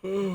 Alrighty,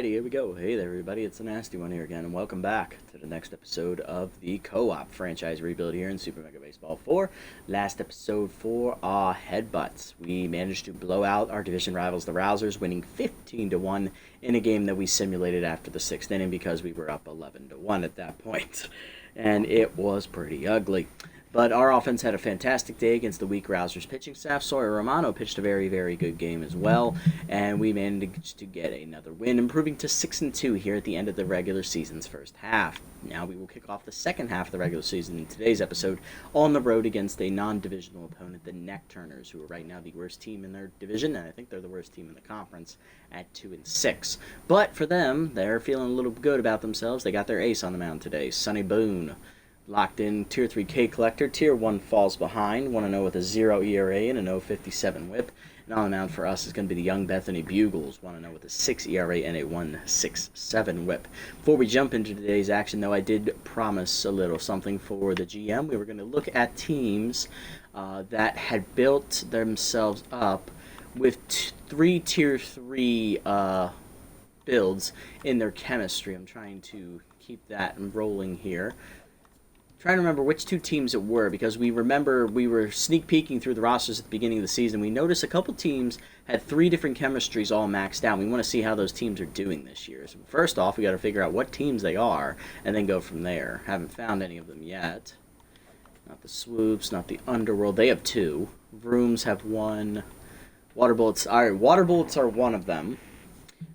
here we go. Hey there, everybody. It's the Nasty One here again, and welcome back to the next episode of the Co-op franchise rebuild here in Super Mega Baseball 4. Last episode for our Headbutts. We managed to blow out our division rivals, the Rowzers, winning 15-1 in a game that we simulated after the 6th inning because we were up 11-1 at that point. And it was pretty ugly. But our offense had a fantastic day against the weak Rowzers pitching staff. Sawyer Romano pitched a very, very good game as well, and we managed to get another win, improving to 6-2 here at the end of the regular season's first half. Now we will kick off the second half of the regular season in today's episode on the road against a non-divisional opponent, the Neck Turners, who are right now the worst team in their division, and I think they're the worst team in the conference at 2-6. But for them, they're feeling a little good about themselves. They got their ace on the mound today, Sonny Boone. Locked in Tier 3 K Collector. Tier 1 falls behind. 1-0 with a 0 ERA and a 0.57 whip. And on the mound for us is going to be the Young Bethany Bugles. 1-0 with a 6 ERA and a 1.67 whip. Before we jump into today's action, though, I did promise a little something for the GM. We were going to look at teams that had built themselves up with three Tier 3 builds in their chemistry. I'm trying to keep that rolling here. Trying to remember which two teams it were, because we remember we were sneak peeking through the rosters at the beginning of the season. We noticed a couple teams had 3 different chemistries all maxed out. We want to see how those teams are doing this year. So first off, we got to figure out what teams they are and then go from there. Haven't found any of them yet. Not the Swoops, not the Underworld. They have 2. Vrooms have 1. Water Bullets. All right, Water Bullets are one of them.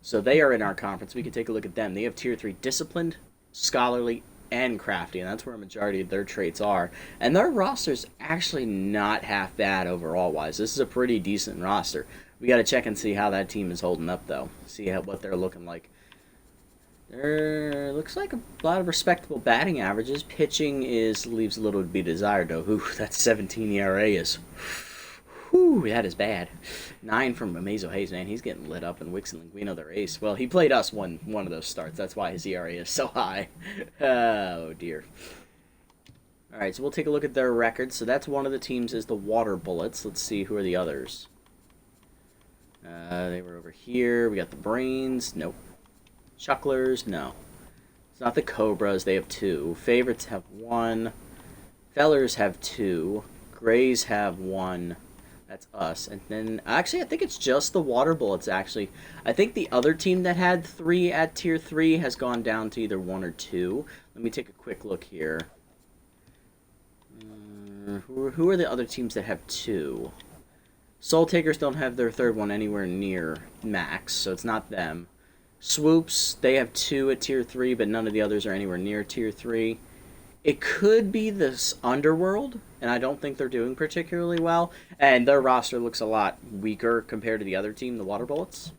So they are in our conference. We can take a look at them. They have Tier 3 Disciplined, Scholarly, and Crafty, and that's where a majority of their traits are. And their roster's actually not half bad overall wise. This is a pretty decent roster. We got to check and see how that team is holding up, though. See what they're looking like. There looks like a lot of respectable batting averages. Pitching leaves a little to be desired, though. Ooh, that 17 ERA is... Whew, that is bad. 9 from Amazo Hayes, man. He's getting lit up, and Wicks and Linguino, their ace. Well, he played us one of those starts. That's why his ERA is so high. Oh, dear. All right, so we'll take a look at their records. So that's one of the teams is the Water Bullets. Let's see, who are the others? They were over here. We got the Brains. Nope. Chucklers. No. It's not the Cobras. They have 2. Favorites have 1. Fellers have 2. Grays have 1. That's us. And then, actually, I think it's just the Water Bullets, actually. I think the other team that had 3 at Tier 3 has gone down to either 1 or 2. Let me take a quick look here. Who are the other teams that have 2? Soul Takers don't have their third one anywhere near max, so it's not them. Swoops, they have 2 at Tier 3, but none of the others are anywhere near Tier 3. It could be this Underworld, and I don't think they're doing particularly well. And their roster looks a lot weaker compared to the other team, the Water Bullets.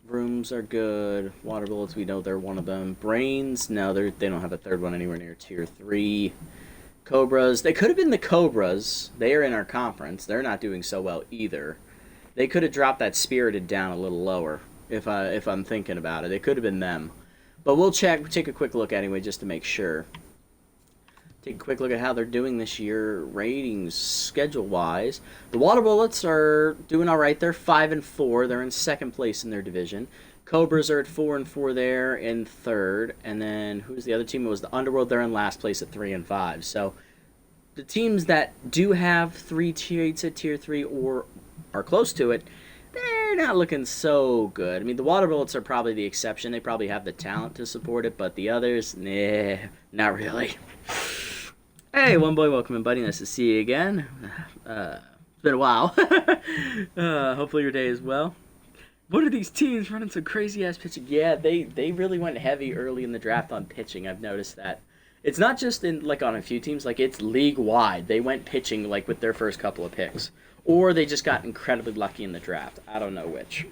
Rooms are good. Water Bullets, we know they're one of them. Brains, no, they don't have a third one anywhere near Tier 3. Cobras, they could have been the Cobras. They are in our conference. They're not doing so well either. They could have dropped that Spirited down a little lower, if I'm thinking about it. It could have been them. But we'll take a quick look anyway, just to make sure. Take a quick look at how they're doing this year, ratings, schedule-wise. The Water Bullets are doing all right. They're 5-4. They're in second place in their division. Cobras are at 4-4 there in third. And then, who's the other team? It was the Underworld. They're in last place at 3-5. So, the teams that do have 3 traits at Tier 3 or are close to it, they're not looking so good. I mean, the Water Bullets are probably the exception. They probably have the talent to support it, but the others, nah, not really. Hey, one boy, welcome in, buddy. Nice to see you again. It's been a while. Hopefully your day is well. What are these teams running some crazy-ass pitching? Yeah, they really went heavy early in the draft on pitching. I've noticed that. It's not just in on a few teams. It's league-wide. They went pitching, with their first couple of picks. Or they just got incredibly lucky in the draft. I don't know which.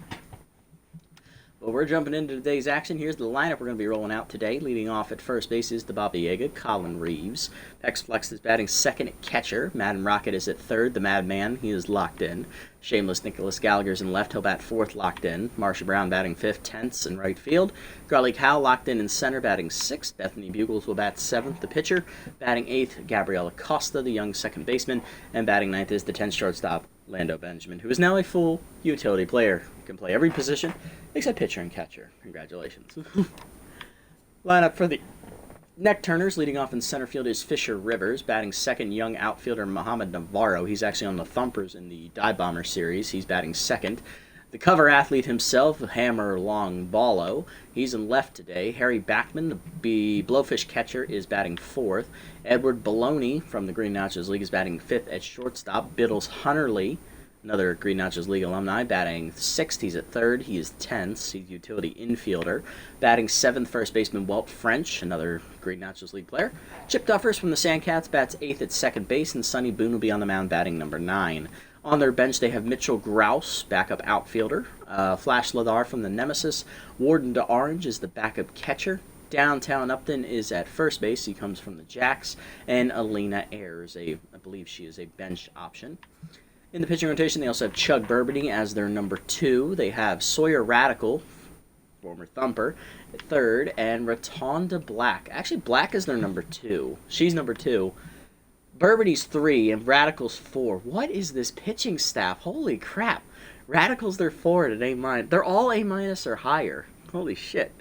But we're jumping into today's action. Here's the lineup we're going to be rolling out today. Leading off at first base is the Baba Yaga, Colin Reeves. Pex Flex is batting second at catcher. Madden Rocket is at third. The Madman, he is locked in. Shameless Nicholas Gallagher's in left. He'll bat fourth, locked in. Marsha Brown batting fifth, Tense in right field. Garlic Howe locked in center, batting sixth. Bethany Bugles will bat seventh, the pitcher. Batting eighth, Gabriella Costa, the young second baseman. And batting ninth is the 10th shortstop, Lando Benjamin, who is now a full utility player. Can play every position except pitcher and catcher. Congratulations. Lineup for the neck turners, leading off in center field is Fisher Rivers. Batting second, young outfielder Muhammad Navarro. He's actually on the Thumpers in the Dive Bomber series. He's batting second. The cover athlete himself, Hammer Long Ballo. He's in left today. Harry Backman, the Blowfish catcher, is batting fourth. Edward Baloney from the Green Notches League is batting fifth at shortstop. Biddles Hunterly, another Green Notches League alumni, batting sixth. He's at third. He is 10th. He's utility infielder. Batting seventh, first baseman Walt French, another Green Notches League player. Chip Duffers from the Sandcats bats eighth at second base, and Sonny Boone will be on the mound batting number 9. On their bench, they have Mitchell Grouse, backup outfielder. Flash Ladar from the Nemesis. Warden DeOrange is the backup catcher. Downtown Upton is at first base. He comes from the Jacks. And Alina Ayers, I believe she is a bench option. In the pitching rotation, they also have Chug Burbany as their number 2. They have Sawyer Radical, former Thumper, at third. And Ratonda Black. Actually, Black is their number 2. She's number 2. Burbany's 3 and Radical's 4. What is this pitching staff? Holy crap. Radical's their 4 at an A-. They're all A- or higher. Holy shit.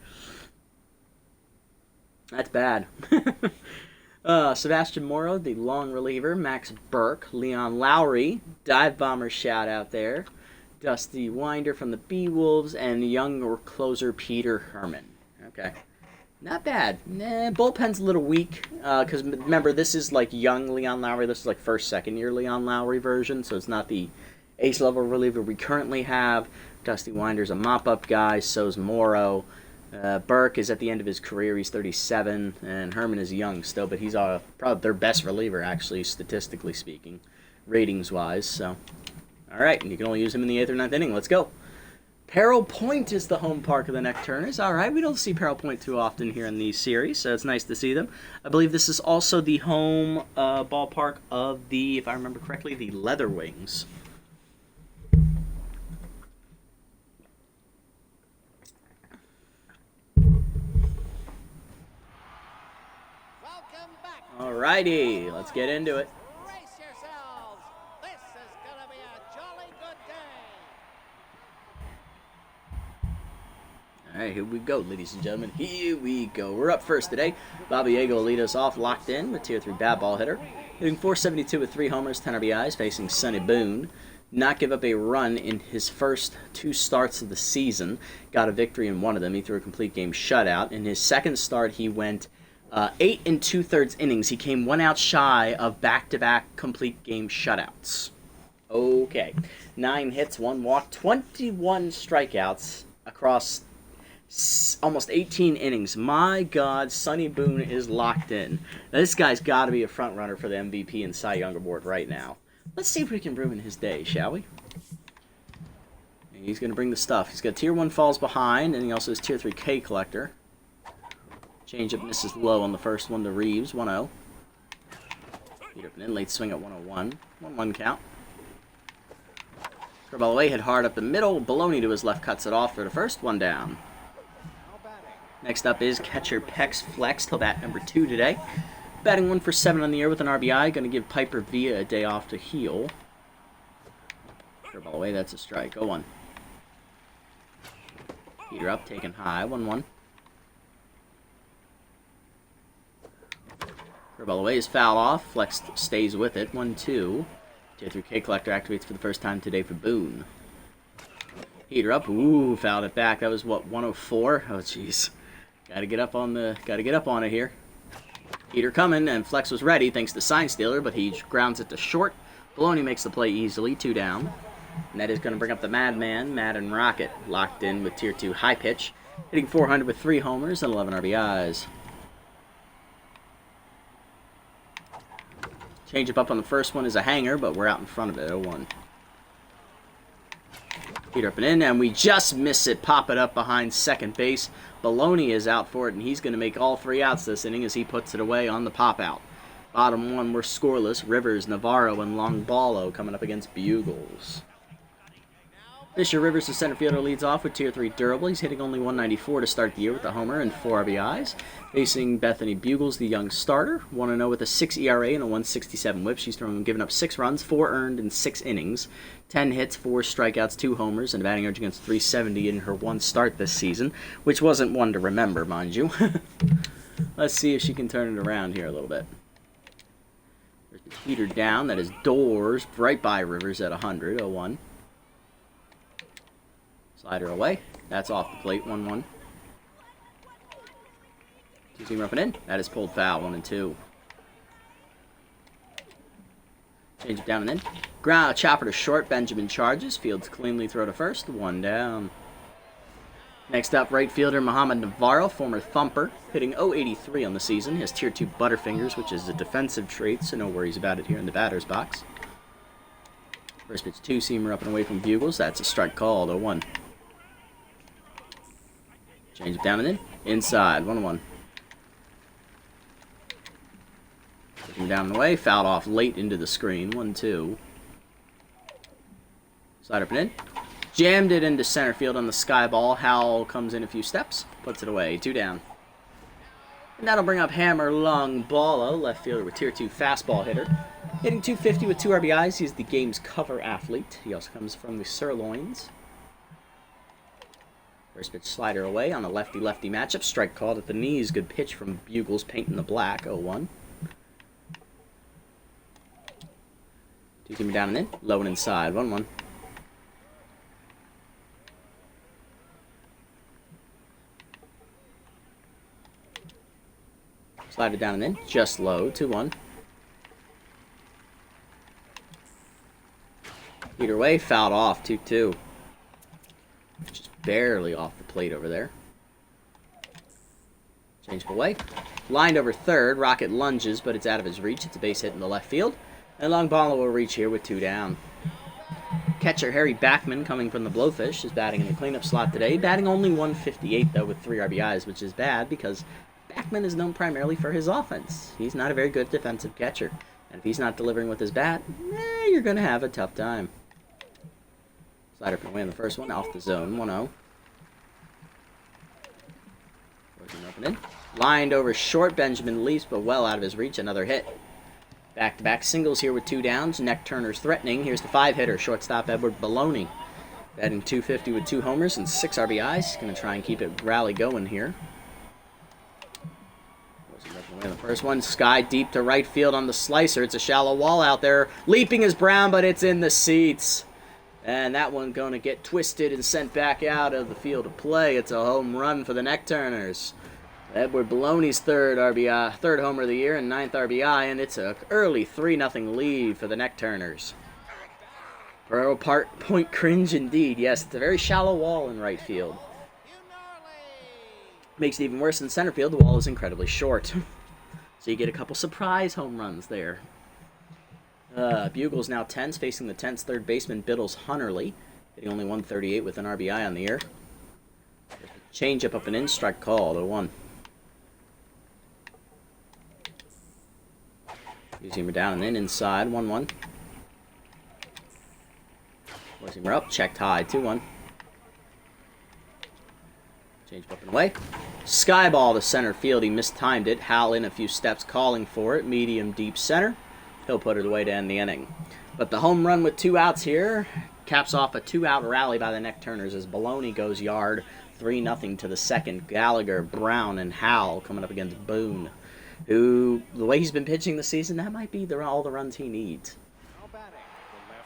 That's bad. Sebastian Morrow, the long reliever. Max Burke. Leon Lowry. Dive Bomber shout out there. Dusty Winder from the Beewolves. And young closer Peter Herman. Okay. Not bad. Bullpen's a little weak, because remember, this is like young Leon Lowry. This is like first, second year Leon Lowry version, so it's not the ace-level reliever we currently have. Dusty Winder's a mop-up guy, so's Morrow. Burke is at the end of his career. He's 37, and Herman is young still, but he's probably their best reliever, actually, statistically speaking, ratings-wise. So, all right, and you can only use him in the 8th or 9th inning. Let's go. Peril Point is the home park of the Neck Turners. All right, we don't see Peril Point too often here in these series, so it's nice to see them. I believe this is also the home ballpark of the, if I remember correctly, the Leather Wings. All righty, let's get into it. Brace yourselves. This is going to be a jolly good day. All right, here we go, ladies and gentlemen. Here we go. We're up first today. Bobby Yago will lead us off, locked in with Tier 3 bat ball hitter. Hitting .472 with 3 homers, 10 RBIs, facing Sonny Boone. Not give up a run in his first 2 starts of the season. Got a victory in one of them. He threw a complete game shutout. In his second start, he went 8 2/3 innings. He came 1 out shy of back-to-back complete game shutouts. Okay. 9 hits, 1 walk, 21 strikeouts across almost 18 innings. My God, Sonny Boone is locked in. Now, this guy's got to be a front runner for the MVP and Cy Young award right now. Let's see if we can ruin his day, shall we? He's going to bring the stuff. He's got Tier 1 falls behind, and he also has Tier 3 K collector. Changeup misses low on the first one to Reeves, 1-0. Beat up an in late swing at 101. 1-1 count. Curveball away, hit hard up the middle. Baloney to his left cuts it off for the first, 1 down. Next up is catcher Pex Flex. He'll bat number 2 today. Batting 1 for 7 on the year with an RBI. Going to give Piper Villa a day off to heal. Curveball away, that's a strike. 0-1. Heater up, taken high, 1-1. Curveball away is foul off. Flex stays with it, 1-2. Tier 3 K collector activates for the first time today for Boone. Heater up, ooh, fouled it back. That was what, 104? Oh jeez. Gotta get up on it here. Heater coming, and Flex was ready thanks to Sign Stealer, but he grounds it to short. Baloney makes the play easily, 2 down. And that is going to bring up the Madman, Madden Rocket, locked in with Tier 2 high pitch, hitting .400 with 3 homers and 11 RBIs. Changeup up on the first one is a hanger, but we're out in front of it, 0-1. Heater up and in, and we just miss it. Pop it up behind second base. Baloney is out for it, and he's going to make all 3 outs this inning as he puts it away on the pop out. Bottom 1, we're scoreless. Rivers, Navarro, and Long Ballo coming up against Bugles. Now Fisher Rivers, the center fielder, leads off with Tier 3 durable. He's hitting only 194 to start the year with a homer and 4 RBIs. Facing Bethany Bugles, the young starter, 1-0 with a 6 ERA and a 167 whip. She's giving up 6 runs, 4 earned in 6 innings, 10 hits, 4 strikeouts, 2 homers, and a batting average against 370 in her 1 start this season, which wasn't one to remember, mind you. Let's see if she can turn it around here a little bit. There's the heater down. That is Doors right by Rivers at 100, 0-1. Slider away. That's off the plate, 1-1. 2-seamer up and in. That is pulled foul, 1-2. Change it down and in. Ground chopper to short. Benjamin charges. Fields cleanly throw to first. 1 down. Next up, right fielder Muhammad Navarro, former thumper, hitting .083 on the season. He has Tier 2 butterfingers, which is a defensive trait, so no worries about it here in the batter's box. First pitch, 2-seamer up and away from Bugles. That's a strike called, 0-1. Change it down and in. Inside, 1-1. Taking him down and away. Fouled off late into the screen, 1-2. Slide up and in. Jammed it into center field on the sky ball. Howell comes in a few steps. Puts it away, 2 down. And that'll bring up Hammer Lung Balla, left fielder with Tier 2 fastball hitter. Hitting .250 with 2 RBIs. He's the game's cover athlete. He also comes from the Sirloins. First pitch slider away on a lefty-lefty matchup. Strike called at the knees. Good pitch from Bugles, painting the black. 0-1. 2-seamer down and in. Low and inside. 1-1. Slider down and in. Just low. 2-1. Heater away. Fouled off. 2-2. Just barely off the plate over there. Change away. Lined over third. Rocket lunges, but it's out of his reach. It's a base hit in the left field. And Long Balla will reach here with 2 down. Catcher Harry Backman, coming from the Blowfish, is batting in the cleanup slot today. Batting only 158, though, with 3 RBIs, which is bad because Backman is known primarily for his offense. He's not a very good defensive catcher. And if he's not delivering with his bat, you're going to have a tough time. Slider up and away on the first one, off the zone, 1-0. Working up and in. Lined over short, Benjamin leaps, but well out of his reach, another hit. Back-to-back singles here with 2 downs. Neck Turner's threatening. Here's the 5-hitter, shortstop Edward Baloney. Batting .250 with 2 homers and 6 RBIs. Going to try and keep it rally going here. Away on the first one, sky deep to right field on the slicer. It's a shallow wall out there. Leaping is Brown, but it's in the seats. And that one going to get twisted and sent back out of the field of play. It's a home run for the Neck Turners. Edward Baloney's third homer of the year and 9th RBI, and it's an early 3-0 lead for the Neck Turners. Peril Point cringe indeed. Yes, it's a very shallow wall in right field. Makes it even worse in center field. The wall is incredibly short. So you get a couple surprise home runs there. Bugles now tense, facing the tense third baseman Biddles Hunterly, hitting only 138 with an RBI on the year. Change up and in, strike called, 0-1. 2-seamer down and in, inside, 1-1. 4-seamer up, checked high, 2-1. Change up and away. Sky ball to center field, he mistimed it. Hal in a few steps, calling for it, medium deep center. He'll put it away to end the inning. But the home run with 2 outs here caps off a 2-out rally by the Neck Turners as Baloney goes yard. 3-0 to the second. Gallagher, Brown, and Howell coming up against Boone, who, the way he's been pitching this season, that might be all the runs he needs.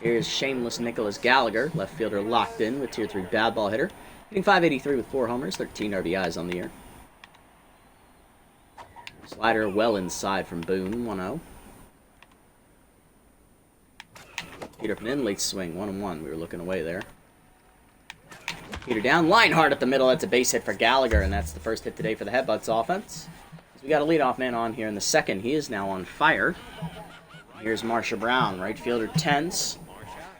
Here's shameless Nicholas Gallagher, left fielder locked in with Tier 3 bad ball hitter. Hitting .583 with 4 homers, 13 RBIs on the year. Slider well inside from Boone, 1-0. Heater up and in, late swing, 1-1. We were looking away there. Heater down, line hard up the middle. That's a base hit for Gallagher, and that's the first hit today for the Headbutts offense. So we got a leadoff man on here in the second. He is now on fire. Here's Marsha Brown, right fielder, tense.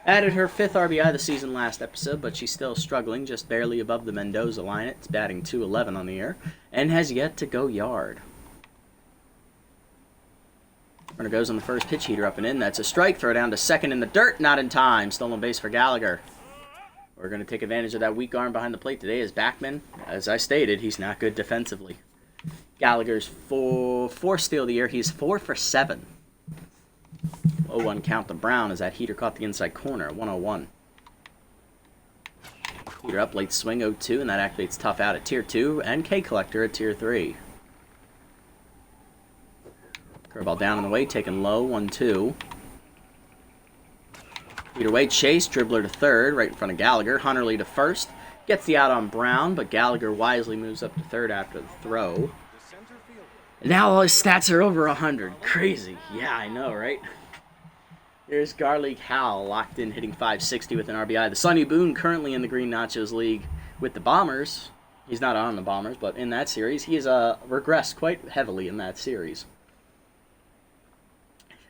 Added her 5th RBI of the season last episode, but she's still struggling, just barely above the Mendoza line. It's batting .211 on the year, and has yet to go yard. Runner goes on the first pitch, heater up and in. That's a strike. Throw down to second in the dirt. Not in time. Stolen base for Gallagher. We're going to take advantage of that weak arm behind the plate today as Backman, as I stated, he's not good defensively. Gallagher's fourth steal of the year. He's 4 for 7. 0-1 count to Brown as that heater caught the inside corner. 1-0-1. Heater up, late swing, 0-2, and that activates Tough Out at Tier 2 and K Collector at Tier 3. Curveball down and away, taken low, 1-2. Heater away, chase, dribbler to third, right in front of Gallagher. Hunterly to first. Gets the out on Brown, but Gallagher wisely moves up to third after the throw. And now all his stats are over 100. Crazy. Yeah, I know, right? Here's Garlic Howell, locked in, hitting 560 with an RBI. The Sonny Boone currently in the Green Nachos League with the Bombers. He's not on the Bombers, but in that series, he has regressed quite heavily in that series.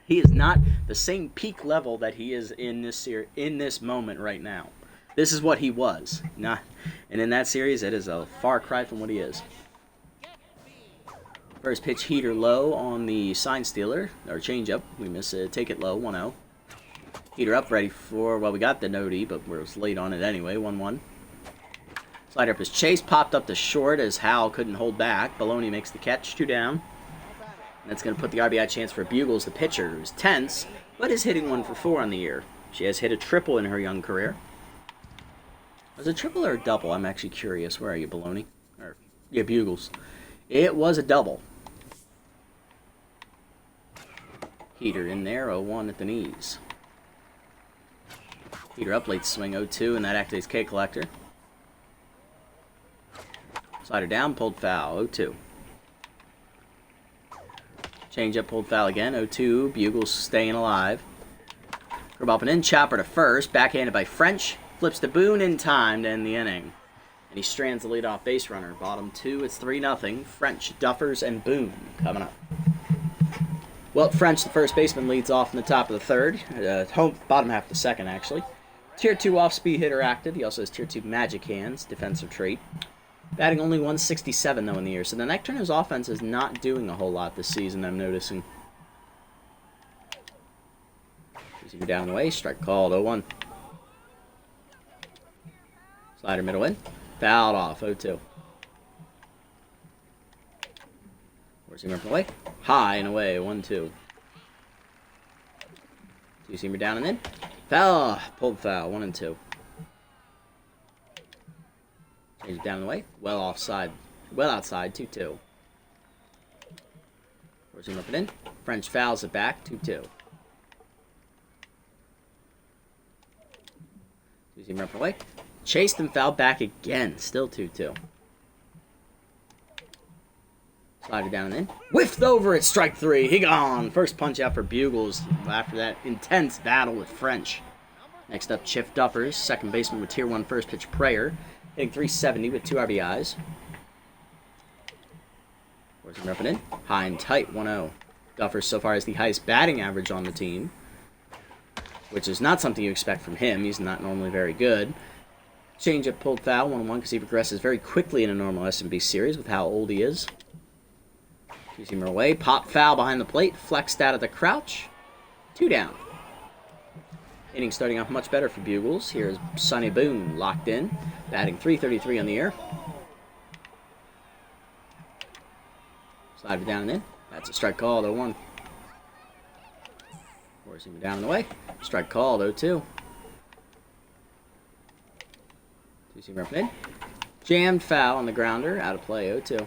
He is not the same peak level that he is in this moment right now. This is what he was. And in that series, it is a far cry from what he is. First pitch heater low on the sign stealer, or changeup. We miss it. Take it low, 1-0. Heater up, ready for, well, we got the no-D, but we're late on it anyway, 1-1. Slider up is chased, popped up to short as Howell couldn't hold back. Baloney makes the catch, 2 down. And that's going to put the RBI chance for Bugles, the pitcher, who's tense, but is hitting 1 for 4 on the year. She has hit a triple in her young career. Was it a triple or a double? I'm actually curious. Where are you, Baloney? Yeah, Bugles. It was a double. Heater in there, 0-1 at the knees. Heater up, late swing, 0-2, and that activates K Collector. Slider down, pulled foul, 0-2. Change up, pulled foul again, 0-2. Bugles staying alive. Curve up and in, chopper to first, backhanded by French. Flips to Boone in time to end the inning. And he strands the leadoff base runner. Bottom 2, it's 3-0. French, Duffers, and Boone coming up. Well, French, the first baseman, leads off in the top of the third. Bottom half of the second, actually. Tier 2 off-speed hitter active. He also has Tier 2 magic hands, defensive trait. Batting only 167, though, in the year. So the Nectarino's offense is not doing a whole lot this season, I'm noticing. Receiver down the way. Strike called, 0-1. Slider middle in. Fouled off, 0-2. Four-seamer from away. High and away, 1-2. Two-seamer down and in. Foul. Pulled foul, 1-2. Change it down and away. Well offside. Well outside, 2-2. Four-seamer up and in. French fouls it back, 2-2. Two-seamer up and away. Chased and fouled back again. Still 2-2. Slider down and in. Whiffed over at strike 3. He gone. First punch out for Bugles after that intense battle with French. Next up, Chiff Duffers, second baseman with Tier 1 first pitch Prayer. Hitting 370 with 2 RBIs. Forcing him up and in. High and tight, 1-0. Duffers so far has the highest batting average on the team, which is not something you expect from him. He's not normally very good. Change-up pulled foul, 1-1, because he progresses very quickly in a normal SMB series with how old he is. Two-seamer away, pop foul behind the plate, flexed out of the crouch. 2 down. Inning starting off much better for Bugles. Here's Sonny Boone locked in, batting .333 on the year. Slider down and in. That's a strike called, 0-1. Four-seamer down and away. Strike called, 0-2. Two-seamer up and in. Jammed foul on the grounder. Out of play, 0-2.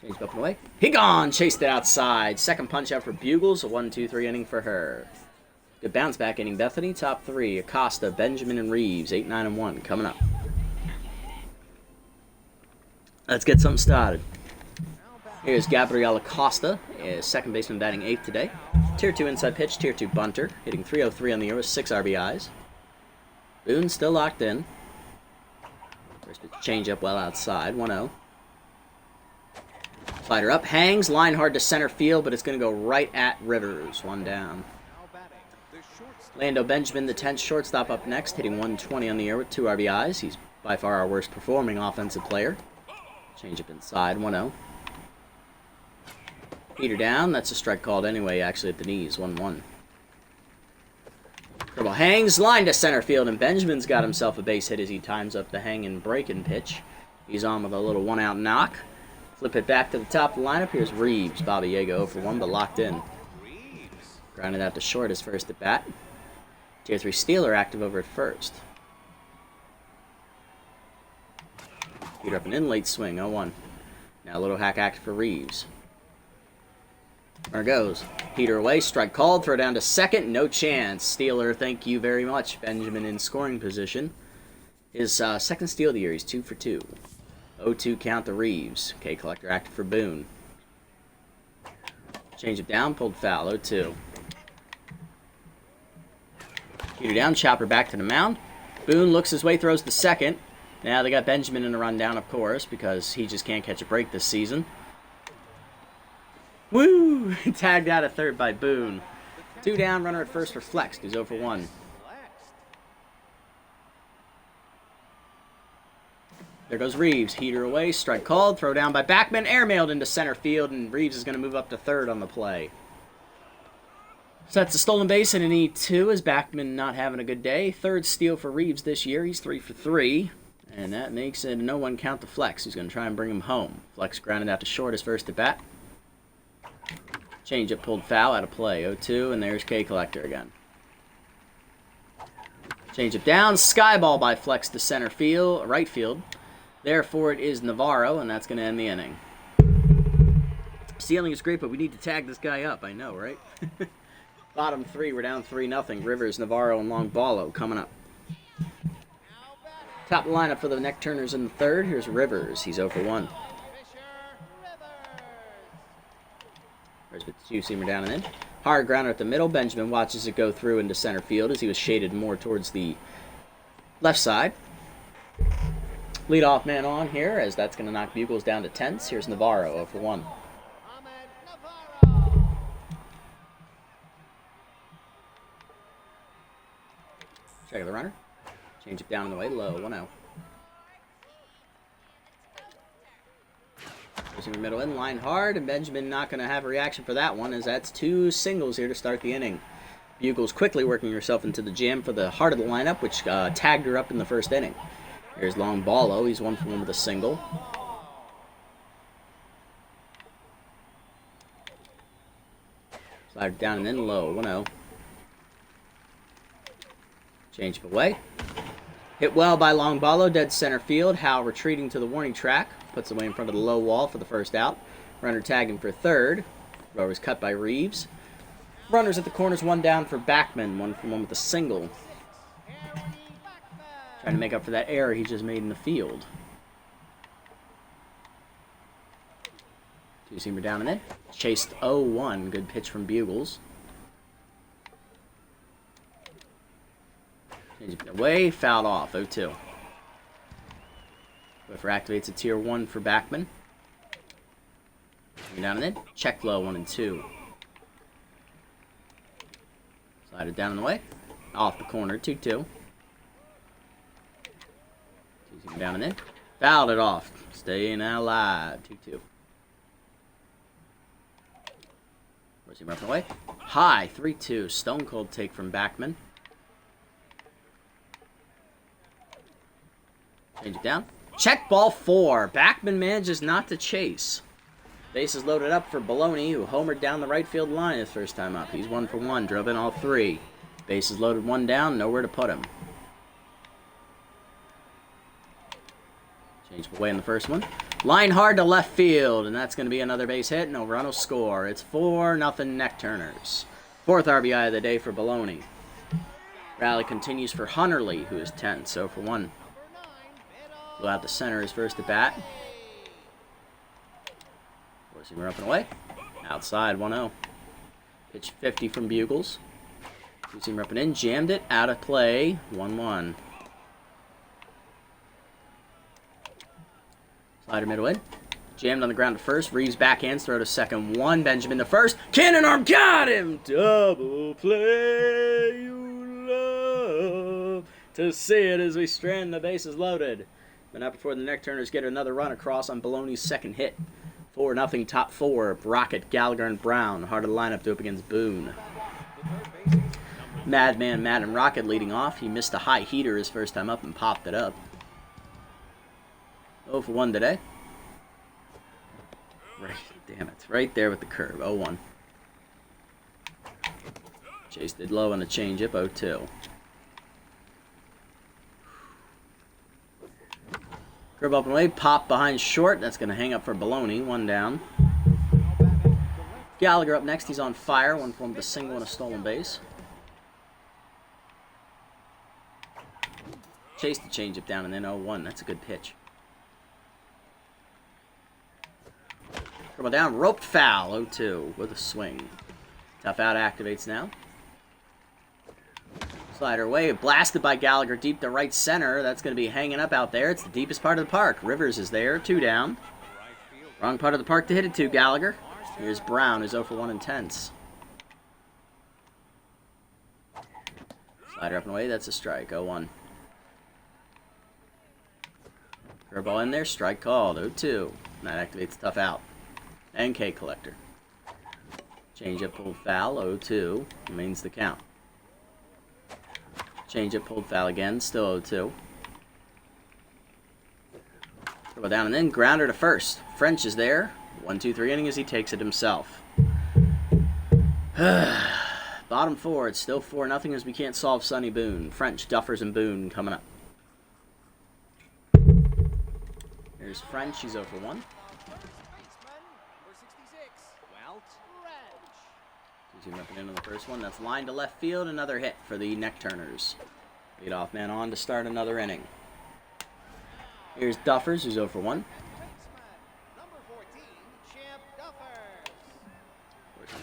Changed up and away. He gone! Chased it outside. Second punch out for Bugles. A 1-2-3 inning for her. Good bounce back inning, Bethany. Top 3. Acosta, Benjamin, and Reeves. 8, 9, and 1 coming up. Let's get something started. Here's Gabriel Acosta, second baseman batting 8th today. Tier 2 inside pitch, Tier 2 bunter. Hitting .303 on the year with 6 RBIs. Boone still locked in. First pitch change up well outside, 1-0. Slider up, hangs, line hard to center field, but it's going to go right at Rivers, 1 down. Lando Benjamin, the 10th shortstop, up next, hitting 120 on the year with 2 RBIs. He's by far our worst performing offensive player. Change up inside, 1-0. Heater down, that's a strike called anyway, actually at the knees, 1-1. Dribble hangs, line to center field, and Benjamin's got himself a base hit as he times up the hang and breaking pitch. He's on with a little one-out knock. Flip it back to the top of the lineup. Here's Reeves. Bobby Yaga 0 for 1, but locked in. Grounded out to short his first at bat. Tier 3 Steeler active over at first. Peter up an in late swing, 0-1. Now a little hack active for Reeves. There goes. Peter away, strike called, throw down to second, no chance. Steeler, thank you very much. Benjamin in scoring position. His second steal of the year, he's 2 for 2. 0-2 count to Reeves. K Collector active for Boone. Change it down, pulled foul, 0-2. Peter down, chopper back to the mound. Boone looks his way, throws to second. Now they got Benjamin in the rundown, of course, because he just can't catch a break this season. Woo! Tagged out at third by Boone. 2 down, runner at first for Flex, who's 0 for 1. There goes Reeves. Heater away, strike called, throw down by Backman, airmailed into center field, and Reeves is going to move up to third on the play. So that's a stolen base and an E2 as Backman not having a good day. Third steal for Reeves this year. He's 3 for 3. And that makes it a no-one count to Flex, who's going to try and bring him home. Flex grounded out to short his first at bat. Change up, pulled foul, out of play. 0-2, and there's K Collector again. Change up down, skyball by Flex to center field, right field. Therefore, it is Navarro, and that's going to end the inning. Stealing is great, but we need to tag this guy up. I know, right? Bottom 3, we're down 3-0. Rivers, Navarro, and Longballo coming up. Top lineup for the neck turners in the third. Here's Rivers. He's 0 for 1. There's the 2-seamer down and in. Hard grounder at the middle. Benjamin watches it go through into center field as he was shaded more towards the left side. Leadoff man on here as that's going to knock Bugles down to 10s. Here's Navarro 0 for 1. Check the runner. Change it down in the way, low, 1-0. Receiver middle in, line hard, and Benjamin not going to have a reaction for that one as that's 2 singles here to start the inning. Bugles quickly working herself into the jam for the heart of the lineup, which tagged her up in the first inning. Here's Longballo, he's 1 for 1 with a single. Slider down and in, low, 1-0. Change it away. Hit well by Longballo, dead center field. Howe retreating to the warning track. Puts away in front of the low wall for the first out. Runner tagging for third. Row is cut by Reeves. Runners at the corners, 1 down for Backman. 1 for 1 with a single. Trying to make up for that error he just made in the field. 2-seamer down and in. Chased 0-1. Good pitch from Bugles. Change it away, fouled off, 0-2. Whoever activates a tier 1 for Backman. Down and in, check low, 1 and 2. Slide it down and away, off the corner, 2-2. Down and in, fouled it off, staying alive, 2-2. Where's he running away? High, 3-2, stone cold take from Backman. Change it down. Check ball 4. Backman manages not to chase. Bases loaded up for Baloney, who homered down the right field line his first time up. He's 1 for 1, drove in all 3. Bases loaded, 1 down, nowhere to put him. Change away in the first one. Line hard to left field, and that's going to be another base hit. No run will score. It's 4-0 neck turners. 4th RBI of the day for Baloney. Rally continues for Hunterly, who is 10, so for 1. Blew out the center his first at bat. Forcing her up and away. Outside, 1-0. Pitch 50 from Bugles. 2-seamer up and in, jammed it, out of play, 1-1. Slider middle in. Jammed on the ground to first. Reeves backhands, throw to second, 1. Benjamin to first. Cannon arm, got him! Double play, you love to see it as we strand the bases loaded. But not before the neck turners get another run across on Baloney's second hit. 4-0 top 4. Brockett, Gallagher, and Brown. Heart of the lineup to up against Boone. Madman Madam Rocket leading off. He missed a high heater his first time up and popped it up. 0 for 1 today. Right, damn it. Right there with the curve. 0-1. Chase did low on the changeup. 0-2. Curve up and away. Pop behind short. That's going to hang up for Baloney. 1 down. Gallagher up next. He's on fire. 1 for 1 with a single and a stolen base. Chase the changeup down and then 0-1. That's a good pitch. Curve down. Roped foul. 0-2 with a swing. Tough out activates now. Slider away, blasted by Gallagher deep to right center. That's going to be hanging up out there. It's the deepest part of the park. Rivers is there, 2 down. Wrong part of the park to hit it to, Gallagher. Here's Brown, who's 0 for 1 intense. Slider up and away, that's a strike, 0-1. Curveball in there, strike called, 0-2. And that activates tough out. And K collector. Changeup pulled foul, 0-2. Remains the count. Changeup pulled foul again, still 0-2. Curveball down and then grounder to first. French is there. 1-2-3 inning as he takes it himself. Bottom 4, it's still 4-0 as we can't solve Sonny Boone. French, Duffers, and Boone coming up. Here's French, he's 0 for 1. Ripping in on the first one. That's line to left field. Another hit for the Neck Turners. Leadoff man on to start another inning. Here's Duffers, who's 0 for 1.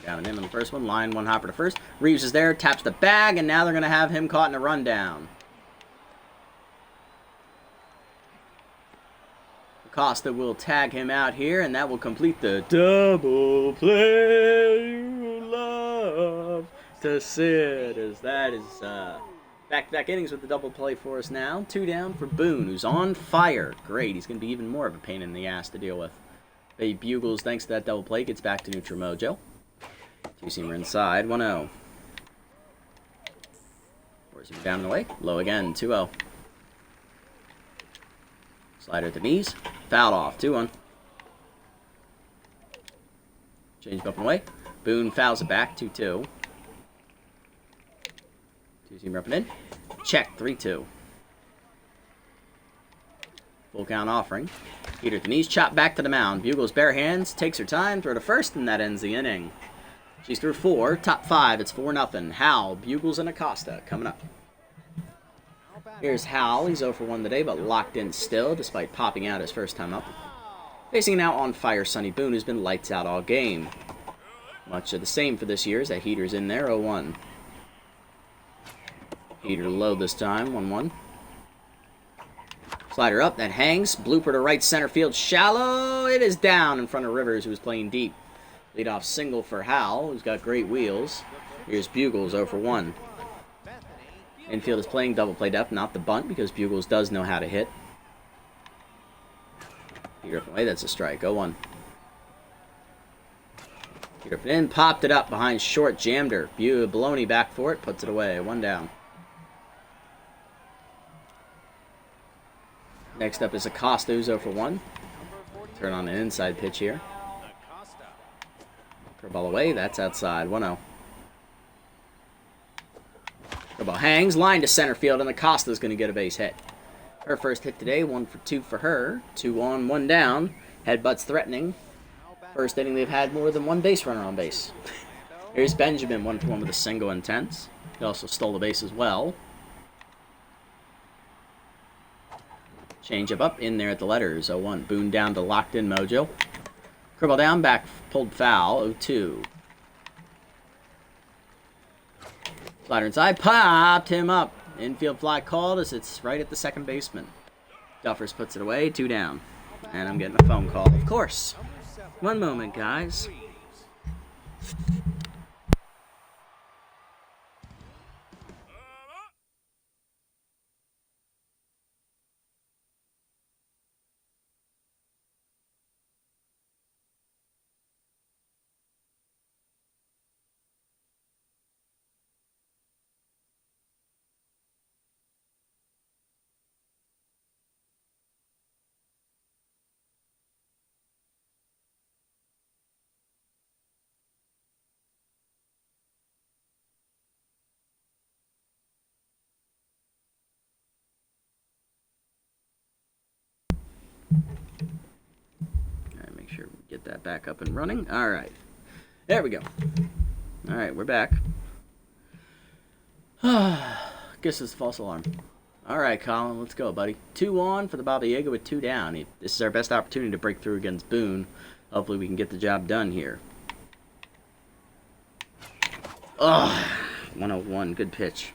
Down and in on the first one. Line one hopper to first. Reeves is there, taps the bag, and now they're going to have him caught in a rundown. Acosta will tag him out here, and that will complete the double play you love to sit. As that is back-to-back innings with the double play for us now. 2 down for Boone, who's on fire. Great, he's going to be even more of a pain in the ass to deal with. The Bugles, thanks to that double play, gets back to neutral mojo. 2-seamer inside, 1-0. Four-seamer down and away, low again, 2-0. Slider at the knees. Fouled off. 2-1. Change up and away. Boone fouls it back. 2-2. 2-seamer up and in. Check. 3-2. Full count offering. Heater at the knees. Chop back to the mound. Bugles bare hands. Takes her time. Throw to first, and that ends the inning. She's through 4. Top 5. It's 4-0. Howell, Bugles, and Acosta coming up. Here's Howell. He's 0 for 1 today, but locked in still, despite popping out his first time up. Facing now on fire Sonny Boone, who's been lights out all game. Much of the same for this year, as that heater's in there, 0-1. Heater low this time, 1-1. Slider up, that hangs. Blooper to right center field, shallow. It is down in front of Rivers, who was playing deep. Leadoff single for Howell, who's got great wheels. Here's Bugles, 0 for 1. Infield is playing double play depth, not the bunt, because Bugles does know how to hit. Peter up and away, that's a strike. 0-1. Peter up and in, popped it up behind short, jammed her. Baloney back for it, puts it away. 1 down. Next up is Acosta, who's 0 for 1. Turn on an inside pitch here. Curveball away, that's outside. 1-0. Curveball hangs, line to center field, and Acosta's going to get a base hit. Her first hit today, 1 for 2 for her. 2 on, 1 down. Headbutts threatening. First inning they've had more than 1 base runner on base. Here's Benjamin, 1 for 1 with a single intense. He also stole the base as well. Changeup up in there at the letters, 0-1. Boone down to locked in mojo. Curveball down, back pulled foul, 0-2. Slider inside, popped him up. Infield fly called as it's right at the second baseman. Duffers puts it away, 2 down. And I'm getting a phone call, of course. 1 moment, guys. that back up and running. All right. There we go. All right, we're back. Guess it's a false alarm. All right, Colin, let's go, buddy. 2 on for the Baba Yaga with 2 down. This is our best opportunity to break through against Boone. Hopefully we can get the job done here. Ugh, 101, good pitch.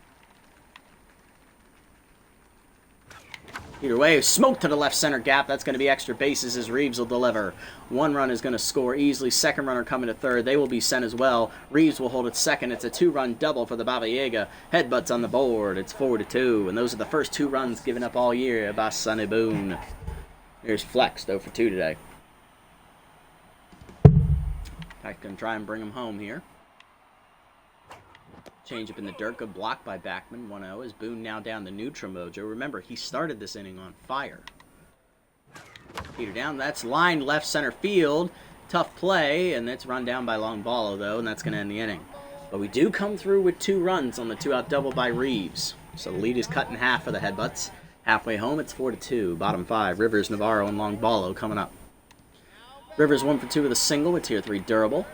Either way, smoke to the left center gap. That's going to be extra bases as Reeves will deliver. 1 run is going to score easily. Second runner coming to third. They will be sent as well. Reeves will hold it second. It's a 2-run double for the Baba Yaga. Headbutts on the board. It's 4-2. And those are the first 2 runs given up all year by Sonny Boone. Here's Flex, 0 for 2 today. I can try and bring him home here. Change up in the dirt, good block by Backman, 1-0, as Boone now down the neutral mojo. Remember, he started this inning on fire. Peter down, that's lined left center field. Tough play, and it's run down by Longballo, though, and that's going to end the inning. But we do come through with 2 runs on the 2-out double by Reeves. So the lead is cut in half for the Headbutts. Halfway home, it's 4-2. Bottom 5, Rivers, Navarro, and Longballo coming up. Rivers 1 for 2 with a single with tier 3 durable.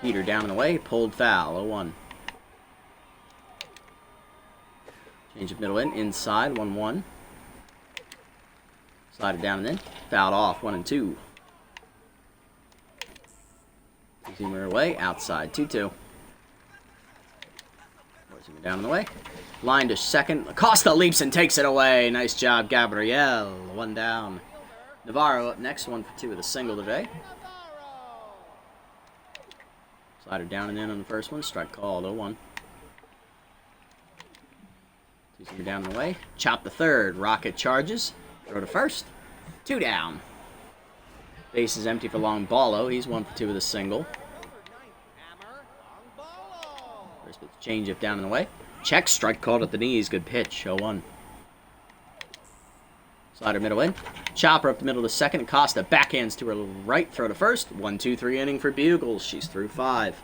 Heater down and away, pulled foul, 0-1. Change of middle in, inside, 1-1. Slide it down and in, fouled off, 1-2. Zoomer away, outside, 2-2. Zoomer down and away. Line to second, Acosta leaps and takes it away. Nice job, Gabriel, 1 down. Navarro up next, 1 for 2 with a single today. Slider down and in on the first one. Strike called, 0-1. Two down and away. Chop the third. Rocket charges. Throw to first. 2 down. Base is empty for Longballo. He's 1 for 2 with a single. First pitch change up down and away. Check. Strike called at the knees. Good pitch. 0-1. Slider middle in. Chopper up the middle to second. Acosta backhands to her right. Throw to first. 1-2-3 inning for Bugles. She's through 5.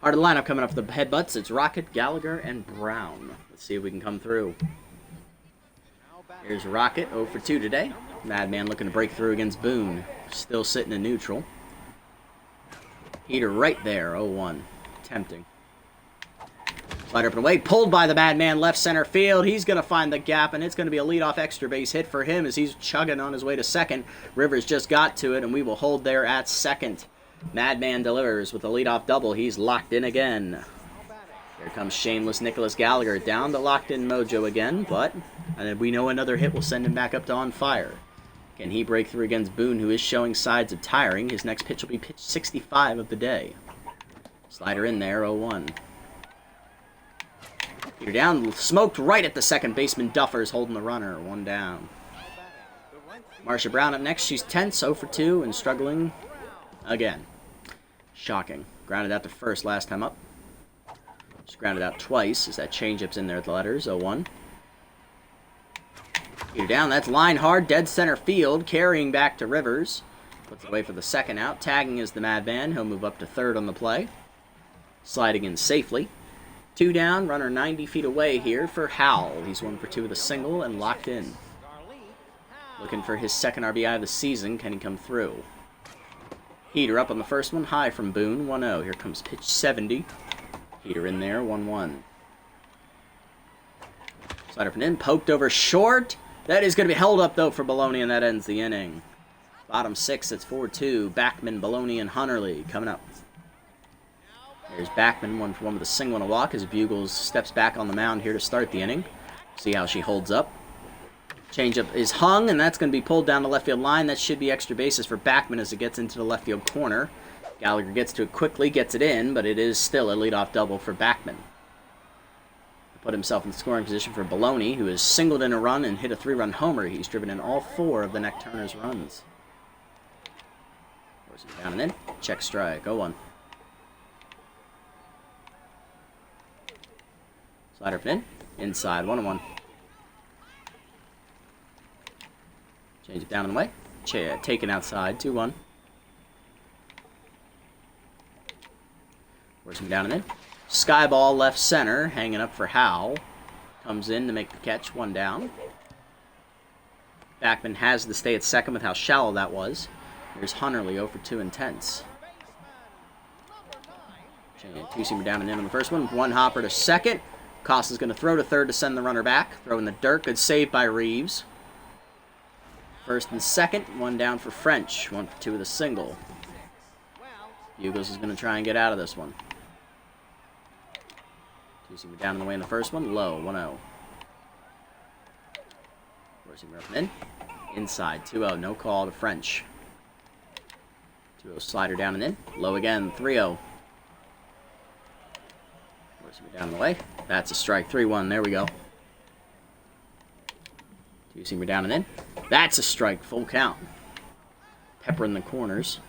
Heart of the lineup coming up for the Headbutts. It's Rocket, Gallagher, and Brown. Let's see if we can come through. Here's Rocket, 0 for 2 today. Madman looking to break through against Boone. Still sitting in neutral. Heater right there, 0-1. Tempting. Slider up and away, pulled by the Madman left center field. He's going to find the gap, and it's going to be a leadoff extra base hit for him as he's chugging on his way to second. Rivers just got to it, and we will hold there at second. Madman delivers with a leadoff double. He's locked in again. Here comes shameless Nicholas Gallagher down to locked in mojo again, but we know another hit will send him back up to on fire. Can he break through against Boone, who is showing signs of tiring? His next pitch will be pitch 65 of the day. Slider in there, 0-1. You're down, smoked right at the second baseman. Duffers holding the runner, 1 down. Marsha Brown up next. She's tense, 0 for 2, and struggling again. Shocking. Grounded out to first last time up. Just grounded out twice as that changeup's in there at the letters, 0-1. You're down, that's line hard, dead center field, carrying back to Rivers. Puts it away for the second out. Tagging is the Madman. He'll move up to third on the play. Sliding in safely. 2 down, runner 90 feet away here for Howell. He's 1 for 2 with a single and locked in. Looking for his second RBI of the season. Can he come through? Heater up on the first one, high from Boone, 1-0. Here comes pitch 70. Heater in there, 1-1. Slider up and in, poked over short. That is going to be held up, though, for Baloney, and that ends the inning. Bottom 6, it's 4-2. Backman, Baloney, and Hunterly coming up. There's Backman, 1 for 1 with a single and a walk as Bugles steps back on the mound here to start the inning. See how she holds up. Changeup is hung, and that's going to be pulled down the left field line. That should be extra bases for Backman as it gets into the left field corner. Gallagher gets to it quickly, gets it in, but it is still a leadoff double for Backman. Put himself in scoring position for Baloney, who has singled in a run and hit a 3-run homer. He's driven in all 4 of the Neck Turner's runs. Down and in. Check strike. 0-1. Slider in. Inside. 1-1. Change it down and away. Taken outside. 2-1. Force him down and in. Sky ball left center. Hanging up for Howell. Comes in to make the catch. 1 down. Backman has the stay at second with how shallow that was. Here's Hunterly 0 for 2 intense. Two-seamer down and in on the first one. One hopper to second. Costa's going to throw to third to send the runner back. Throw in the dirt. Good save by Reeves. First and second. One down for French. 1 for 2 with a single. Bugles is going to try and get out of this one. Two-seamer down in the way in the first one. Low. 1-0. Four-seamer up and in. Inside. 2-0. No call to French. 2-0 slider down and in. Low again. 3-0. Down the way. That's a strike. 3-1. There we go. Two-seamer down and in. That's a strike. Full count. Pepper in the corners.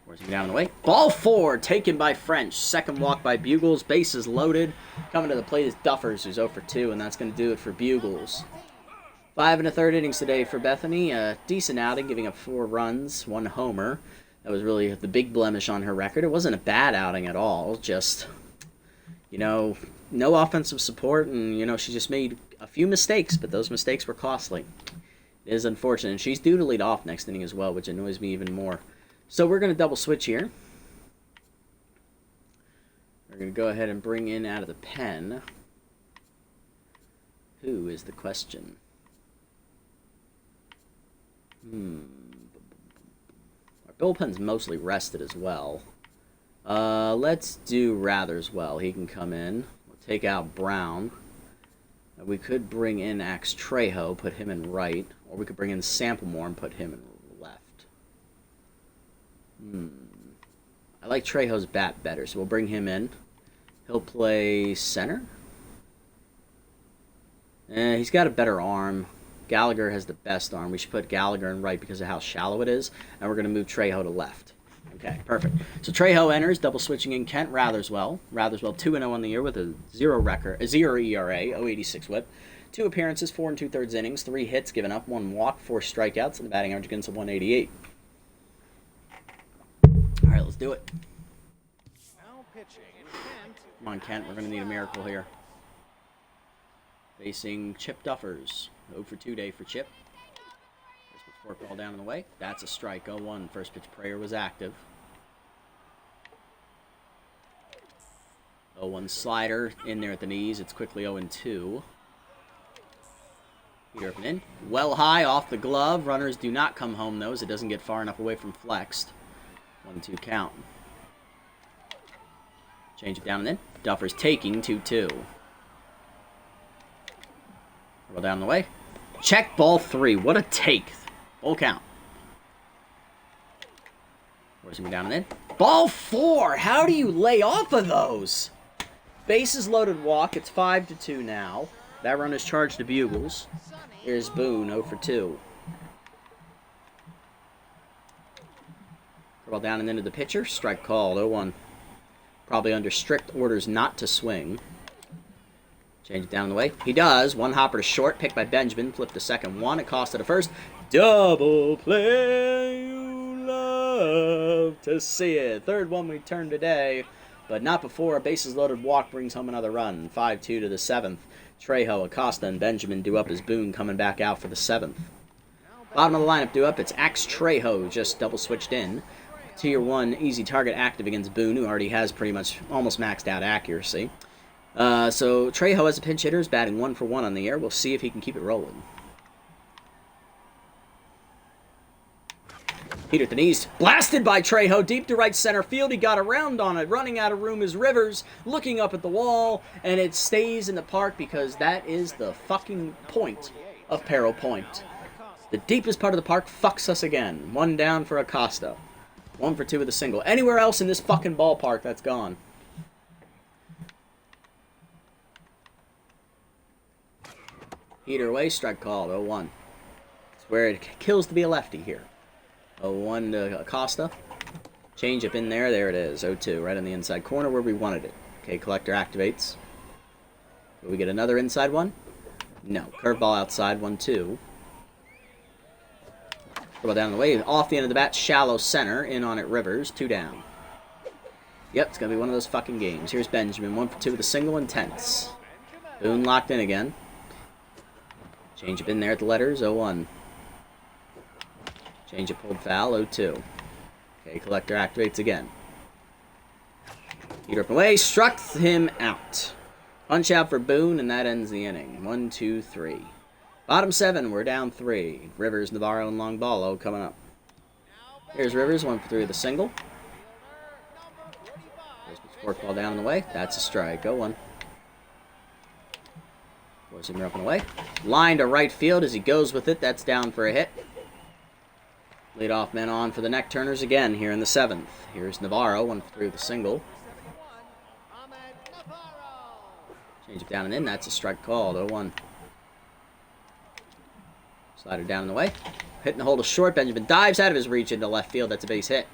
Four-seamer down and away. Ball 4 taken by French. Second walk by Bugles. Bases loaded. Coming to the plate is Duffers, who's 0 for 2, and that's going to do it for Bugles. 5 1/3 innings today for Bethany. A decent outing, giving up 4 runs, 1 homer. That was really the big blemish on her record. It wasn't a bad outing at all. Just, you know, no offensive support, and, you know, she just made a few mistakes, but those mistakes were costly. It is unfortunate. And she's due to lead off next inning as well, which annoys me even more. So we're going to double switch here. We're going to go ahead and bring in out of the pen. Who is the question? Our bullpen's mostly rested as well. Let's do Rather as well. He can come in. We'll take out Brown. We could bring in Axe Trejo, put him in right. Or we could bring in Samplemore and put him in left. I like Trejo's bat better, so we'll bring him in. He'll play center. He's got a better arm. Gallagher has the best arm. We should put Gallagher in right because of how shallow it is. And we're going to move Trejo to left. Okay, perfect. So Trejo enters, double switching in Kent Ratherswell. Ratherswell 2-0 on the year with a 0 record, a 0 ERA, 0.86 WHIP. 2 appearances, 4 2/3 innings, 3 hits given up, 1 walk, 4 strikeouts, and the batting average against a 188. All right, let's do it. Come on, Kent. We're going to need a miracle here. Facing Chip Duffers. 0 for 2 day for Chip. First pitch fork ball down in the way. That's a strike. 0-1. First pitch prayer was active. 0-1 slider in there at the knees. It's quickly 0-2. Peter up and in. Well high off the glove. Runners do not come home those. It doesn't get far enough away from flexed. 1-2 count. Change it down and in. Duffers taking 2-2. Roll down the way. Check ball 3. What a take. Full count. Where's he down and in? Ball 4. How do you lay off of those? Bases loaded walk. It's 5-2 now. That run is charged to Bugles. Here's Boone 0 for 2. Roll down and into the pitcher. Strike called. 0-1. Probably under strict orders not to swing. Change it down the way. He does. 1 hopper to short. Picked by Benjamin. Flip to second. 1. Acosta to first. Double play. You love to see it. Third one we turned today. But not before a bases loaded walk brings home another run. 5-2 to the 7th. Trejo, Acosta, and Benjamin due up as Boone coming back out for the 7th. Bottom of the lineup due up. It's Axe Trejo just double switched in. Tier 1 easy target active against Boone, who already has pretty much almost maxed out accuracy. So Trejo as a pinch hitter is batting 1 for 1 on the air. We'll see if he can keep it rolling. Peter at the knees. Blasted by Trejo. Deep to right center field. He got around on it. Running out of room is Rivers. Looking up at the wall. And it stays in the park because that is the fucking point of Peril Point. The deepest part of the park fucks us again. 1 down for Acosta. 1 for 2 with a single. Anywhere else in this fucking ballpark, that's gone. Heater away, strike called, 0-1. It's where it kills to be a lefty here. 0-1 to Acosta. Change up in there, there it is, 0-2, right on the inside corner where we wanted it. Okay, collector activates. Will we get another inside one? No, curveball outside, 1-2. Curveball down the way, off the end of the bat, shallow center, in on it Rivers, 2 down. Yep, it's going to be one of those fucking games. Here's Benjamin, 1 for 2 with a single, intense. Boone locked in again. Change up in there at the letters, 0-1. Change up, pulled foul, 0-2. Okay, collector activates again. Heater up and away, struck him out. Punch out for Boone, and that ends the inning. 1, 2, 3. Bottom 7, we're down 3. Rivers, Navarro, and Longballo coming up. Here's Rivers, 1 for 3 with a single. Forkball down and away. That's a strike. 0-1. Force him up and away. Line to right field as he goes with it. That's down for a hit. Leadoff man on for the neck turners again here in the 7th. Here's Navarro, 1 for 3 with a single. Change it down and in. That's a strike called. 0-1. Slider down and away. Hitting the hole to short. Benjamin dives out of his reach into left field. That's a base hit.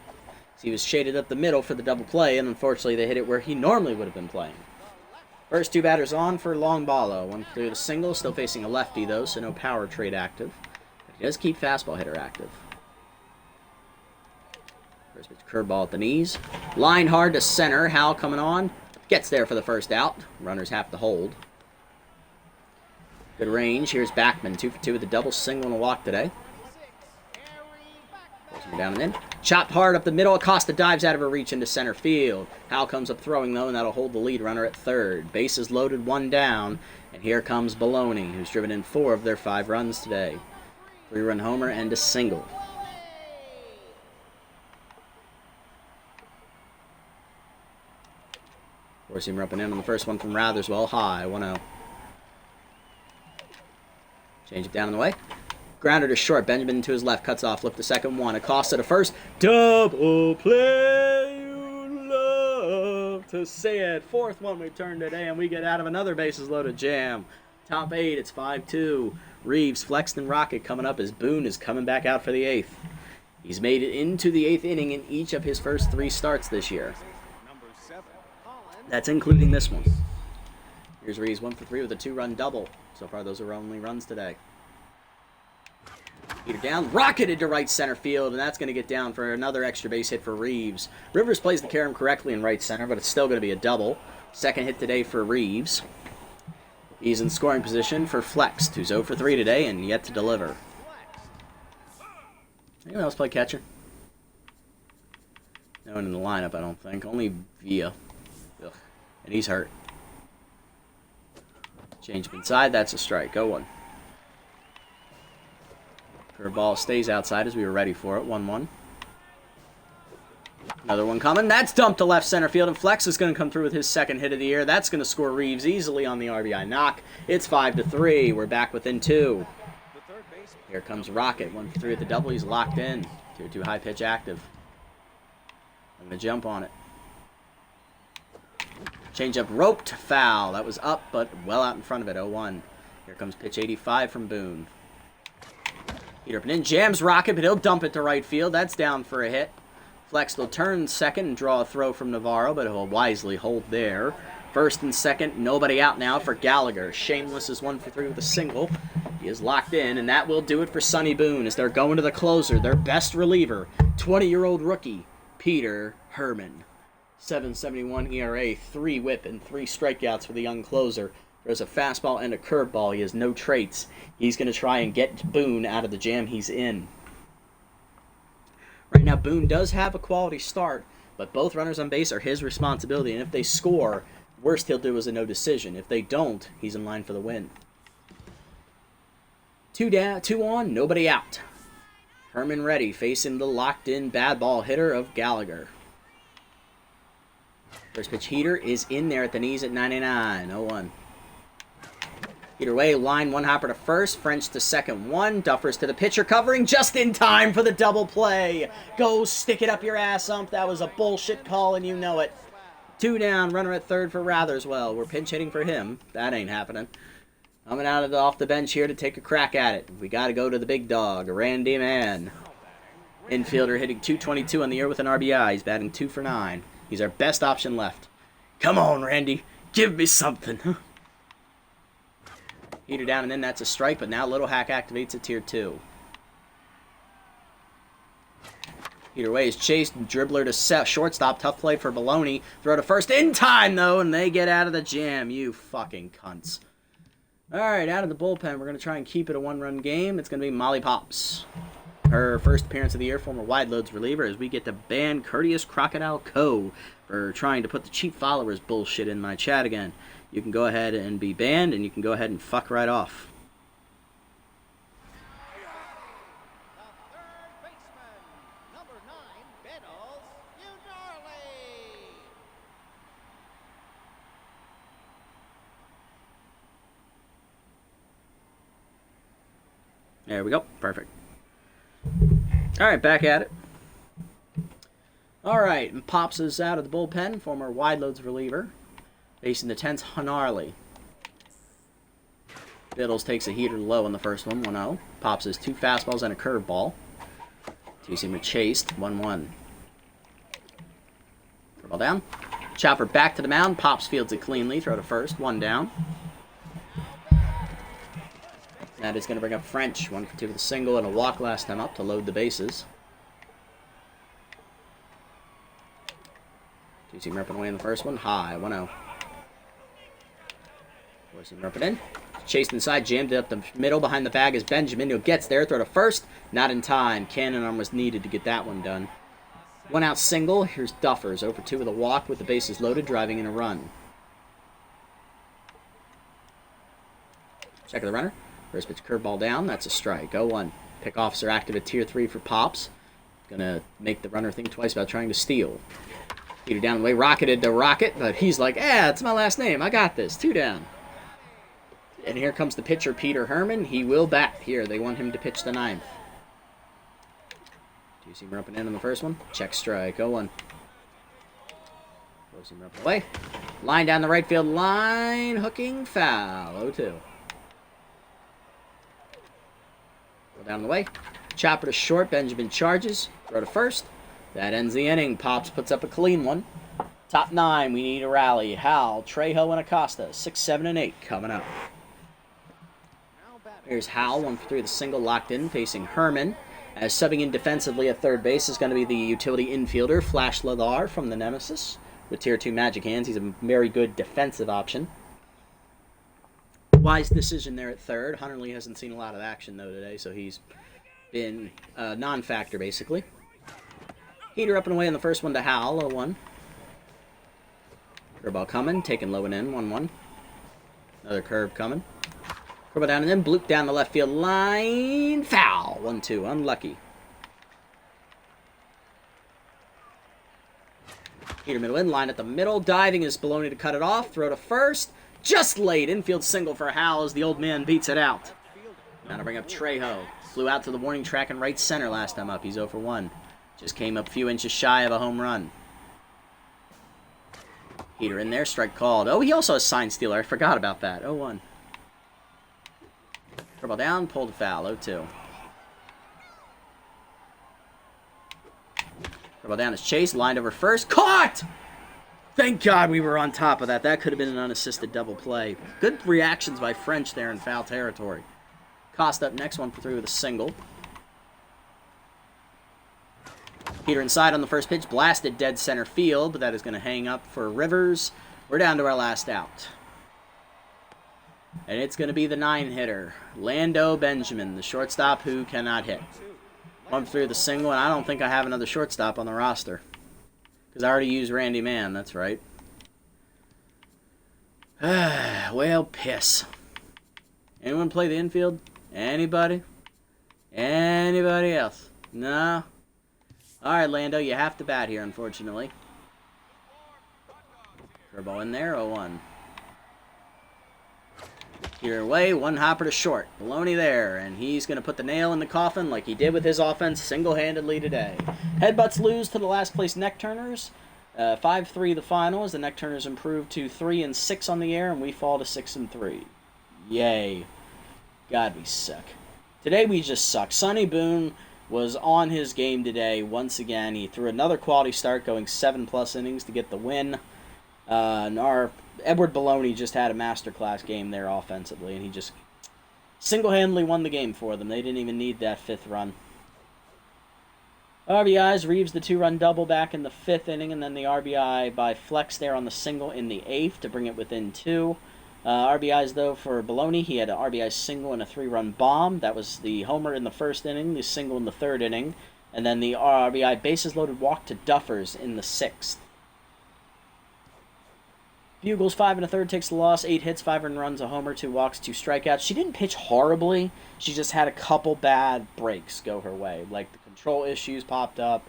So he was shaded up the middle for the double play, and unfortunately they hit it where he normally would have been playing. First 2 batters on for Longballo. 1 for 3 with a single. Still facing a lefty, though, so no power trade active. But he does keep fastball hitter active. First pitch curveball at the knees. Line hard to center. Howell coming on. Gets there for the first out. Runners have to hold. Good range. Here's Backman. 2 for 2 with a double, single, and a walk today. Pulls him down and in. Chopped hard up the middle. Acosta dives out of her reach into center field. Howell comes up throwing, though, and that'll hold the lead runner at third. Bases loaded, 1 down. And here comes Baloney, who's driven in 4 of their 5 runs today. 3-run homer and a single. Four-seamer up and in on the first one from Rowzers. Well, high, 1-0. Change it down in the way. Grounder to short. Benjamin to his left. Cuts off. Flip the second one. Acosta to first. Double play. You love to see it. 4th one we turn today, and we get out of another bases loaded jam. Top 8. It's 5-2. Reeves, Flexton, Rocket coming up as Boone is coming back out for the 8th. He's made it into the 8th inning in each of his first 3 starts this year. That's including this one. Here's Reeves, 1 for 3 with a 2-run double. So far, those are only runs today. Heater down, rocketed to right center field, and that's going to get down for another extra base hit for Reeves. Rivers plays the carom correctly in right center, but it's still going to be a double. Second hit today for Reeves. He's in scoring position for Flex, who's 0 for 3 today and yet to deliver. Anyone else play catcher? No one in the lineup, I don't think. Only Villa. Ugh. And he's hurt. Change up inside, that's a strike. 0-1. Curveball stays outside as we were ready for it. 1-1. Another one coming. That's dumped to left center field, and Flex is going to come through with his second hit of the year. That's going to score Reeves easily on the RBI knock. It's 5-3. We're back within 2. Here comes Rocket. 1 for 3 at the double. He's locked in. 2-2 high pitch active. I'm going to jump on it. Change up roped, foul. That was up, but well out in front of it. 0-1. Here comes pitch 85 from Boone. Heater up and in. Jams Rocket, but he'll dump it to right field. That's down for a hit. Flex will turn second and draw a throw from Navarro, but he'll wisely hold there. First and second, nobody out now for Gallagher. Shameless is 1 for 3 with a single. He is locked in, and that will do it for Sonny Boone as they're going to the closer, their best reliever, 20-year-old rookie, Peter Herman. 7.71 ERA, 3 whip, and 3 strikeouts for the young closer. There's a fastball and a curveball. He has no traits. He's going to try and get Boone out of the jam he's in. Right now, Boone does have a quality start, but both runners on base are his responsibility, and if they score, worst he'll do is a no decision. If they don't, he's in line for the win. 2 down, 2 on, nobody out. Herman ready, facing the locked-in bad ball hitter of Gallagher. First pitch heater is in there at the knees at 99. 0-1. Heater away, line one hopper to first, French to second one, Duffers to the pitcher covering just in time for the double play. Go stick it up your ass, ump. That was a bullshit call and you know it. 2 down, runner at third for Rowzers. Well, we're pinch hitting for him. That ain't happening. Coming out of off the bench here to take a crack at it. We got to go to the big dog, Randy Mann. Infielder hitting .222 on the year with an RBI. He's batting 2 for 9. He's our best option left. Come on, Randy. Give me something. Heater down, and then that's a strike, but now Little Hack activates at tier 2. Heater away is chased, dribbler to shortstop. Tough play for Baloney. Throw to first in time, though, and they get out of the jam. You fucking cunts. All right, out of the bullpen, we're going to try and keep it a one-run game. It's going to be Molly Pops. Her first appearance of the year, former wide loads reliever, as we get to ban Courteous Crocodile Co. for trying to put the cheap followers bullshit in my chat again. You can go ahead and be banned, and you can go ahead and fuck right off. The third baseman, number 9, Bettles, Unarley. There we go. Perfect. All right, back at it. All right, and Pops is out of the bullpen, former wide loads reliever, facing the 10th Hunarley. Biddles takes a heater low in the first one, 1-0. Pops has 2 fastballs and a curveball. Two-seamer chased, 1-1. Curveball down. Chopper back to the mound. Pops fields it cleanly. Throw to first, 1 down. That is going to bring up French. 1 for 2 with a single and a walk last time up to load the bases. Two-seamer up and away in the first one. High, 1-0. Four-seamer up and in. Chased inside, jammed it up the middle behind the bag as Benjamin, who gets there. Throw to first. Not in time. Cannon arm was needed to get that one done. 1 out single. Here's Duffers. 0 for 2 with a walk with the bases loaded, driving in a run. Check of the runner. First pitch curveball down. That's a strike. 0-1. Pickoffs are active at tier 3 for Pops. Gonna make the runner think twice about trying to steal. Peter down the way. Rocketed to Rocket, but he's like, it's my last name. I got this. 2 down. And here comes the pitcher, Peter Herman. He will bat here. They want him to pitch the 9th. Two-seamer up and in on the first one. Check strike. 0-1. Four-seamer up and away. Line down the right field line. Hooking foul. 0-2. Down the way. Chopper to short. Benjamin charges. Throw to first. That ends the inning. Pops puts up a clean one. Top 9. We need a rally. Hal, Trejo, and Acosta. 6, 7, and 8 coming up. Here's Hal. 1 for 3 with a single locked in, facing Herman. As subbing in defensively at third base is going to be the utility infielder, Flash Ladar from the Nemesis. With tier 2 magic hands, he's a very good defensive option. Wise decision there at third. Hunterly hasn't seen a lot of action, though, today, so he's been a non-factor, basically. Heater up and away in the first one to Hal, 0-1. Curveball coming, taken low and in, 1-1. Another curve coming. Curveball down and then, bloop down the left field line, foul, 1-2, unlucky. Heater middle in, line at the middle, diving is Baloney to cut it off, throw to first. Just late. Infield single for Hal as the old man beats it out. Now to bring up Trejo. Flew out to the warning track in right center last time up. He's 0 for 1. Just came up a few inches shy of a home run. Heater in there. Strike called. Oh, he also has sign stealer. I forgot about that. 0-1. Curveball down. Pulled a foul. 0-2. Curveball down is chased. Lined over first. Caught! Thank God we were on top of that. That could have been an unassisted double play. Good reactions by French there in foul territory. Cost up next, 1 for 3 with a single. Peter inside on the first pitch. Blasted dead center field, but that is going to hang up for Rivers. We're down to our last out. And it's going to be the 9-hitter. Lando Benjamin, the shortstop who cannot hit. 1 for 3 with a single, and I don't think I have another shortstop on the roster. Because I already used Randy Mann, that's right. Well, piss. Anyone play the infield? Anybody? Anybody else? No? Alright, Lando, you have to bat here, unfortunately. Curveball in there, 0-1. Here away, 1 hopper to short. Baloney there, and he's going to put the nail in the coffin like he did with his offense single-handedly today. Headbutts lose to the last place Neck Turners. 5-3 the final as the Neck Turners improve to 3-6 on the air, and we fall to 6-3. Yay. God, we suck. Today we just suck. Sonny Boone was on his game today once again. He threw another quality start, going 7+ innings to get the win. And our Edward Baloney just had a masterclass game there offensively, and he just single-handedly won the game for them. They didn't even need that 5th run. RBIs, Reeves the 2-run double back in the 5th inning, and then the RBI by Flex there on the single in the 8th to bring it within 2. RBIs, though, for Baloney. He had an RBI single and a 3-run bomb. That was the homer in the first inning, the single in the third inning, and then the RBI bases-loaded walk to Duffers in the sixth. Bugles 5 1/3 takes the loss. 8 hits, 5 earned runs, a homer, 2 walks, 2 strikeouts. She didn't pitch horribly. She just had a couple bad breaks go her way. Like the control issues popped up,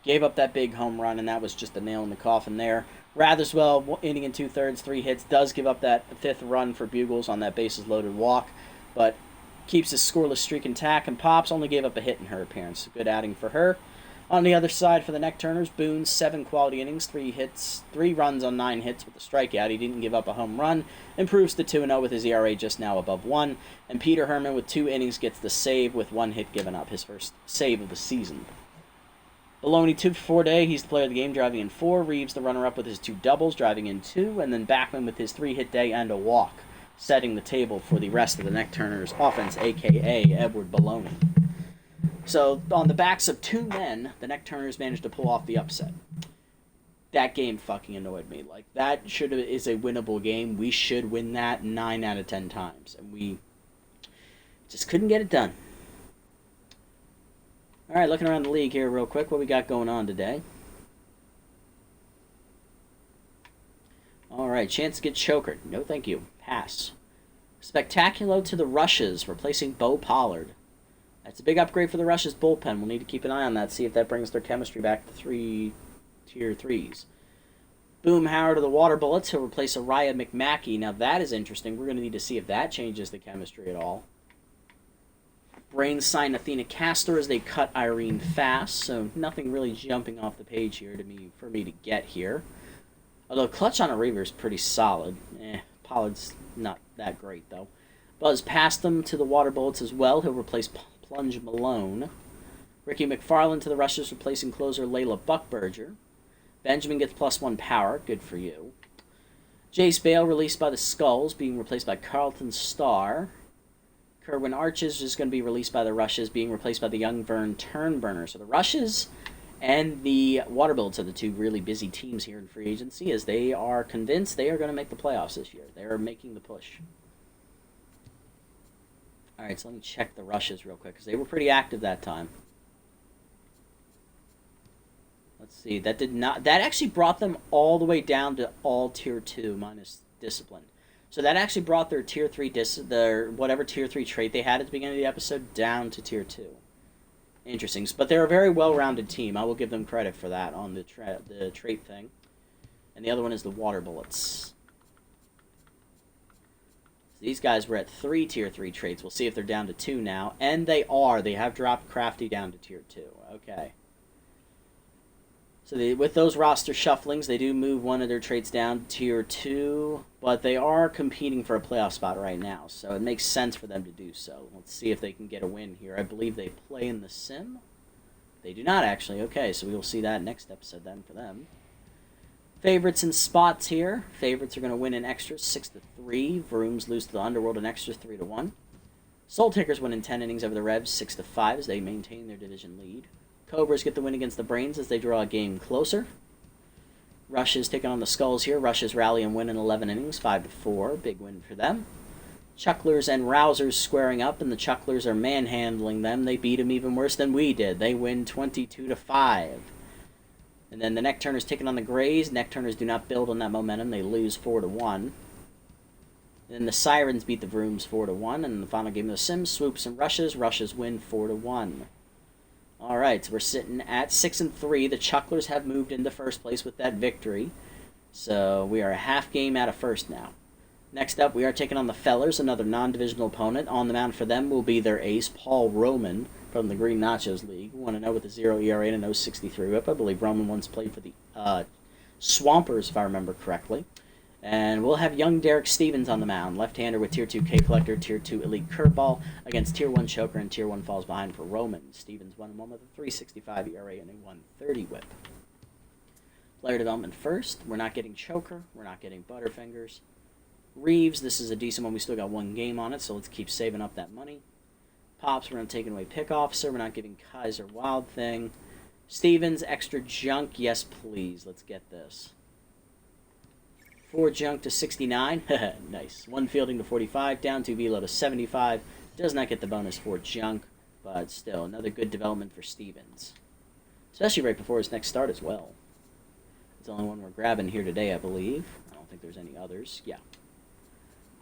gave up that big home run, and that was just a nail in the coffin there. Ratherswell, inning and 2/3, 3 hits, does give up that 5th run for Bugles on that bases-loaded walk, but keeps his scoreless streak intact, and Pops only gave up a hit in her appearance. Good outing for her. On the other side for the Neck Turners, Boone, 7 quality innings, 3 hits, 3 runs on 9 hits with a strikeout. He didn't give up a home run, improves to 2-0 with his ERA just now above 1. And Peter Herman with 2 innings gets the save with 1 hit given up, his first save of the season. Baloney 2 for 4 day, he's the player of the game, driving in 4. Reeves the runner-up with his 2 doubles, driving in 2. And then Backman with his 3-hit day and a walk, setting the table for the rest of the Neck Turners offense, a.k.a. Edward Baloney. So, on the backs of 2 men, the Neck Turners managed to pull off the upset. That game fucking annoyed me. Like, that is a winnable game. We should win that 9 out of 10 times. And we just couldn't get it done. Alright, looking around the league here real quick. What we got going on today? Alright, chance to get chokered. No thank you. Pass. Spectacular to the Rushes, replacing Bo Pollard. That's a big upgrade for the Rushes bullpen. We'll need to keep an eye on that, see if that brings their chemistry back to 3 tier 3s. Boom Howard to the Water Bullets. He'll replace Araya McMackey. Now that is interesting. We're going to need to see if that changes the chemistry at all. Brains sign Athena Castor as they cut Irene Fast, so nothing really jumping off the page here for me to get here. Although clutch on a Reaver is pretty solid. Pollard's not that great though. Buzz passed them to the Water Bullets as well. He'll replace Plunge Malone. Ricky McFarland to the Rushes, replacing closer Layla Buckberger. Benjamin gets +1 power. Good for you. Jace Bale released by the Skulls, being replaced by Carlton Starr. Kerwin Arches is going to be released by the Rushes, being replaced by the Young Vern Turnburner. So the Rushes and the Water Bullets are the 2 really busy teams here in free agency, as they are convinced they are going to make the playoffs this year. They are making the push. Alright, so let me check the Rushes real quick, because they were pretty active that time. Let's see, that actually brought them all the way down to all Tier 2 minus Discipline. So that actually brought their Tier 3, their whatever Tier 3 trait they had at the beginning of the episode down to Tier 2. Interesting, but they're a very well-rounded team. I will give them credit for that on the trait thing. And the other one is the Water Bullets. These guys were at 3 Tier 3 traits. We'll see if they're down to 2 now. And they are. They have dropped Crafty down to Tier 2. Okay. So with those roster shufflings, they do move one of their traits down to Tier 2. But they are competing for a playoff spot right now. So it makes sense for them to do so. Let's see if they can get a win here. I believe they play in the Sim. They do not, actually. Okay, so we will see that next episode then for them. Favorites and spots here. Favorites are going to win in extras 6-3. Vrooms lose to the Underworld in extras 3-1. Soul Takers win in 10 innings over the Revs 6-5 as they maintain their division lead. Cobras get the win against the Brains as they draw a game closer. Rushes taking on the Skulls here. Rushes rally and win in 11 innings 5-4. Big win for them. Chucklers and Rowzers squaring up, and the Chucklers are manhandling them. They beat them even worse than we did. They win 22-5. And then the Neck Turners taking on the Grays. Neck Turners do not build on that momentum. They lose 4-1. Then the Sirens beat the Vrooms 4-1. And in the final game of the Sims, Swoops and Rushes. Rushes win 4-1. Alright, so we're sitting at 6-3. The Chucklers have moved into first place with that victory. So we are a half game out of first now. Next up, we are taking on the Fellers, another non-divisional opponent. On the mound for them will be their ace, Paul Roman, from the Green Nachos League. 1-0 with a 0 ERA and a 0.63 whip. I believe Roman once played for the Swampers, if I remember correctly. And we'll have young Derek Stevens on the mound, left-hander with Tier 2 K-Collector, Tier 2 Elite Curveball, against Tier 1 Choker and Tier 1 Falls Behind for Roman. Stevens 1-1 with a 3.65 ERA and a 1.30 whip. Player development first. We're not getting Choker. We're not getting Butterfingers. Reeves, this is a decent one. We still got 1 game on it, so let's keep saving up that money. Pops, we're not taking away Pick Officer. We're not giving Kaiser Wild Thing. Stevens, extra junk. Yes, please. Let's get this. 4 junk to 69. Nice. 1 fielding to 45. Down 2 velo to 75. Does not get the bonus for junk, but still another good development for Stevens. Especially right before his next start as well. It's the only one we're grabbing here today, I believe. I don't think there's any others. Yeah.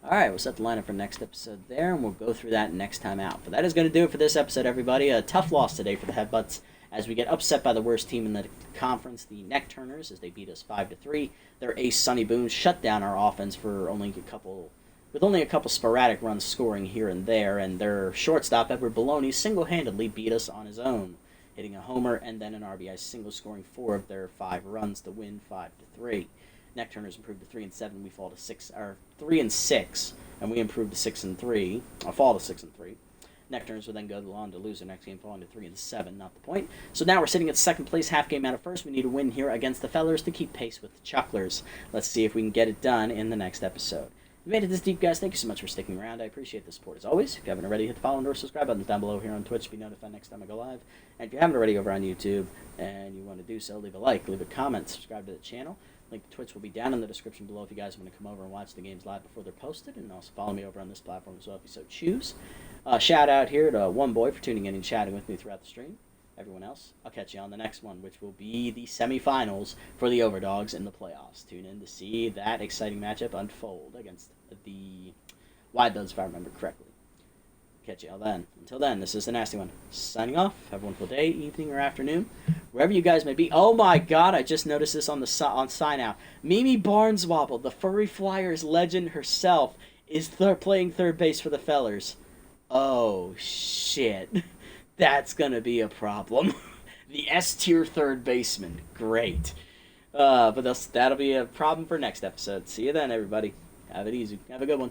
Alright, we'll set the lineup for next episode there, and we'll go through that next time out. But that is going to do it for this episode, everybody. A tough loss today for the Headbutts as we get upset by the worst team in the conference, the Neck Turners, as they beat us 5-3. Their ace, Sonny Boone, shut down our offense for only a couple sporadic runs scoring here and there, and their shortstop, Edward Baloney, single-handedly beat us on his own, hitting a homer and then an RBI single, scoring 4 of their 5 runs to win 5-3. Neck Turners improved to 3-7. We fall to 3-6, and we improved to 6-3. Fall to 6-3. Neck Turners will then go on to lose their next game, falling to 3-7. Not the point. So now we're sitting at second place, half game out of first. We need a win here against the Fellers to keep pace with the Chucklers. Let's see if we can get it done in the next episode. If you made it this deep, guys, thank you so much for sticking around. I appreciate the support as always. If you haven't already, hit the follow and or subscribe buttons down below here on Twitch to be notified next time I go live. And if you haven't already over on YouTube and you want to do so, leave a like, leave a comment, subscribe to the channel. Link to Twitch will be down in the description below if you guys want to come over and watch the games live before they're posted. And also follow me over on this platform as well if you so choose. Shout out here to One Boy for tuning in and chatting with me throughout the stream. Everyone else, I'll catch you on the next one, which will be the semifinals for the Overdogs in the playoffs. Tune in to see that exciting matchup unfold against the Wide Duds, if I remember correctly. Catch you all then. Until then, this is the Nasty One. Signing off. Have a wonderful day, evening, or afternoon, wherever you guys may be. Oh my God! I just noticed this on sign out. Mimi Barneswobble, the Furry Flyers legend herself, is playing third base for the Fellers. Oh shit! That's gonna be a problem. The S-tier third baseman. Great. But that'll be a problem for next episode. See you then, everybody. Have it easy. Have a good one.